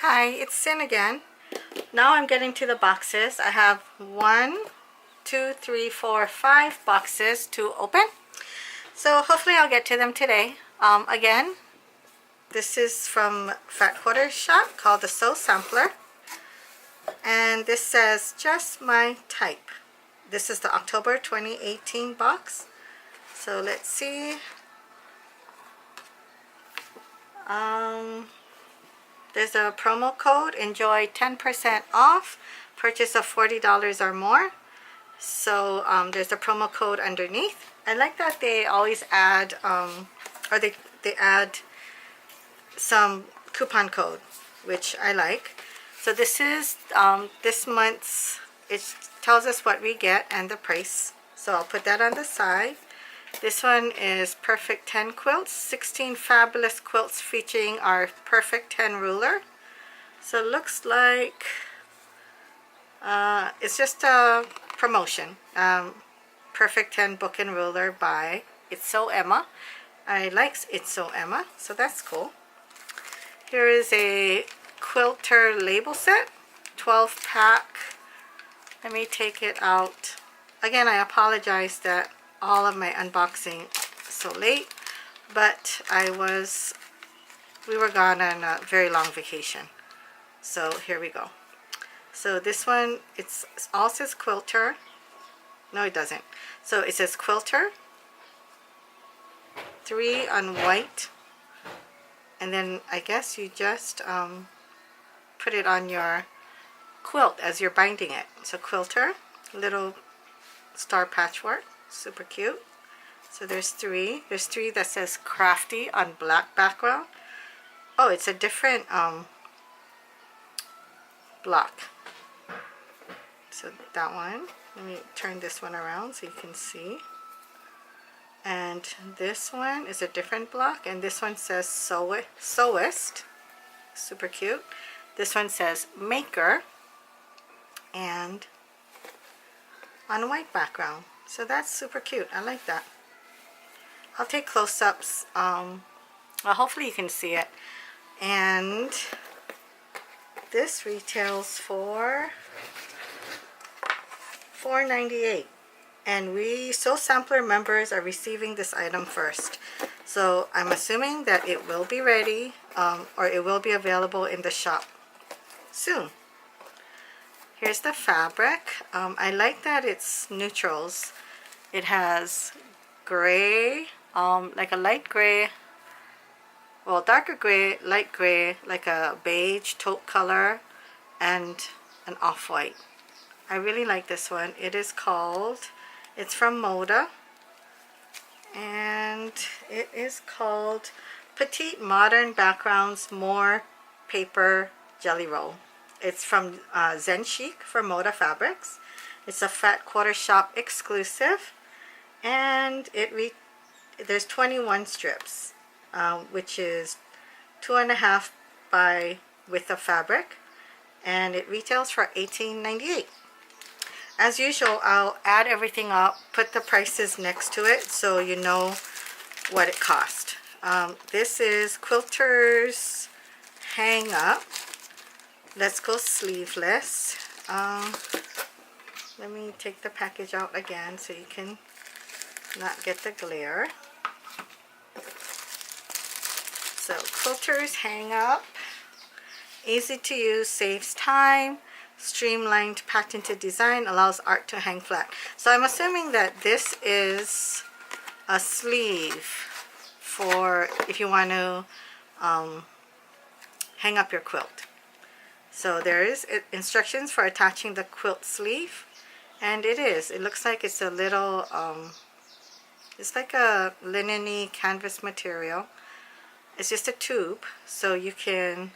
Hi, it's Sin again. Now I'm getting to the boxes. I have 1, 2, 3, 4, 5 boxes to open. So hopefully I'll get to them today. Again, this is from Fat Quarters shop called the Sew Sampler. And this says, just my type. This is the October 2018 box. So let's see. There's a promo code, enjoy 10% off, purchase of $40 or more. So there's a promo code underneath. I like that they always add, or they add some coupon code, which I like. So this is this month's, it tells us what we get and the price. So I'll put that on the side. This one is Perfect 10 quilts, 16 fabulous quilts featuring our Perfect 10 ruler. So it looks like it's just a promotion. Perfect 10 book and ruler by It's So Emma. I like It's So Emma, so that's cool. Here is a Quilter Label Set, 12 pack. Let me take it out. Again, I apologize that all of my unboxing so late, but we were gone on a very long vacation. So here we go. So this one, it's all says Quilter. No, it doesn't. So it says Quilter, 3 on white, and then I guess you just put it on your quilt as you're binding it. So Quilter, little star patchwork. Super cute. So there's 3. There's 3 that says crafty on black background. Oh, it's a different block. So that one. Let me turn this one around so you can see. And this one is a different block. And this one says Sewist. Super cute. This one says Maker. And on a white background. So that's super cute. I like that. I'll take close-ups. Well, hopefully you can see it. And this retails for $4.98. And we Sew Sampler members are receiving this item first. So I'm assuming that it will be ready, or it will be available in the shop soon. Here's the fabric. I like that it's neutrals. It has gray, like a light gray, well, darker gray, light gray, like a beige taupe color, and an off-white. I really like this one. It is called, it's from Moda, and it is called Petite Modern Backgrounds More Paper Jelly Roll. It's from Chic for Moda Fabrics. It's a Fat Quarter Shop exclusive, and there's 21 strips, which is 2.5 by width of fabric, and it retails for $18.98. As usual, I'll add everything up, put the prices next to it so you know what it cost. This is Quilters Hangup. Let's Go Sleeveless. Let me take the package out again so you can not get the glare. So Quilters Hangup. Easy to use, saves time. Streamlined patented design, allows art to hang flat. So I'm assuming that this is a sleeve for if you want to hang up your quilt. So there is instructions for attaching the quilt sleeve, and it looks like it's a little it's like a linen-y canvas material. It's just a tube, so you can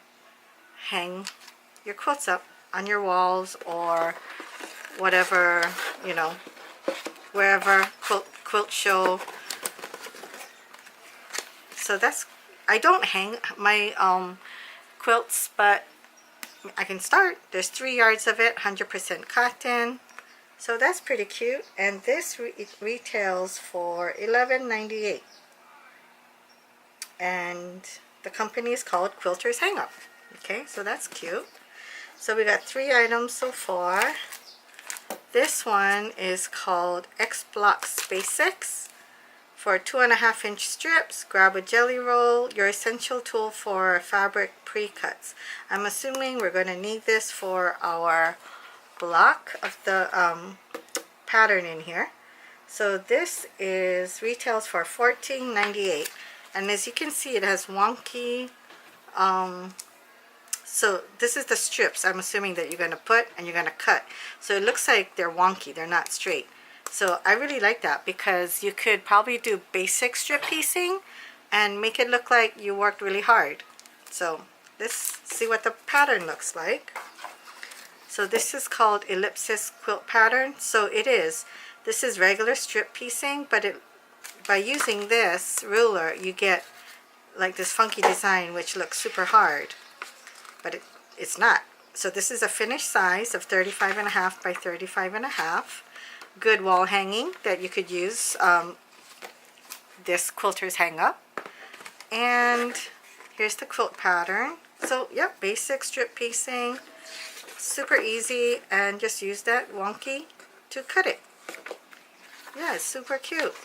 hang your quilts up on your walls or whatever, you know, wherever quilt show. So that's, I don't hang my quilts, but I can start. There's 3 yards of it, 100% cotton. So that's pretty cute, and this retails for $11.98. And the company is called Quilters Hangup. Okay, so that's cute. So we got 3 items so far. This one is called X Blocks Basix. For 2.5-inch strips, grab a jelly roll, your essential tool for fabric pre-cuts. I'm assuming we're going to need this for our block of the pattern in here. So this retails for $14.98, and as you can see, it has wonky. So this is the strips I'm assuming that you're going to put and you're going to cut. So it looks like they're wonky, they're not straight. So I really like that because you could probably do basic strip piecing and make it look like you worked really hard. So let's see what the pattern looks like. So this is called Ellipsis quilt pattern. So this is regular strip piecing, but by using this ruler you get like this funky design which looks super hard, but it's not. So this is a finished size of 35.5 by 35.5. Good wall hanging that you could use this quilter's hang up. And here's the quilt pattern. So yep, basic strip piecing, super easy, and just use that wonky to cut it. Yeah, it's super cute.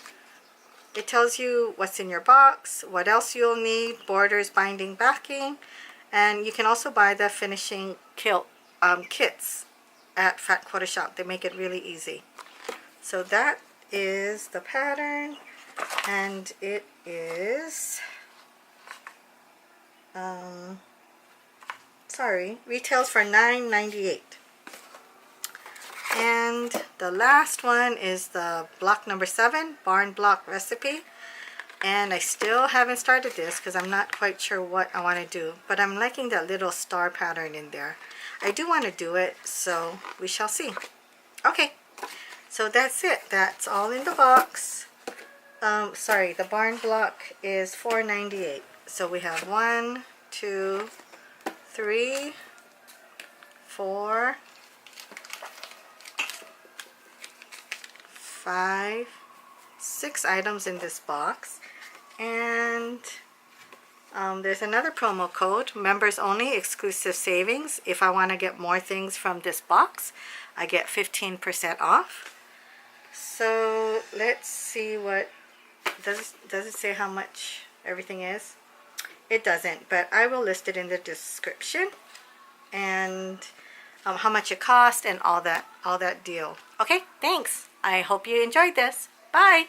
It tells you what's in your box, what else you'll need, borders, binding, backing, and you can also buy the finishing quilt kits at Fat Quarter Shop. They make it really easy. So that is the pattern, and it is retails for $9.98. And the last one is the block number 7, barn block recipe. And I still haven't started this because I'm not quite sure what I want to do, but I'm liking that little star pattern in there. I do want to do it, so we shall see. Okay, so that's it. That's all in the box. Sorry, the barn block is $4.98. So we have 1, 2, 3, 4, 5, 6 items in this box, and there's another promo code, members only, exclusive savings. If I want to get more things from this box, I get 15% off. So let's see what does it say how much everything is? It doesn't, but I will list it in the description, and how much it cost and all that deal. Okay, thanks. I hope you enjoyed this. Bye.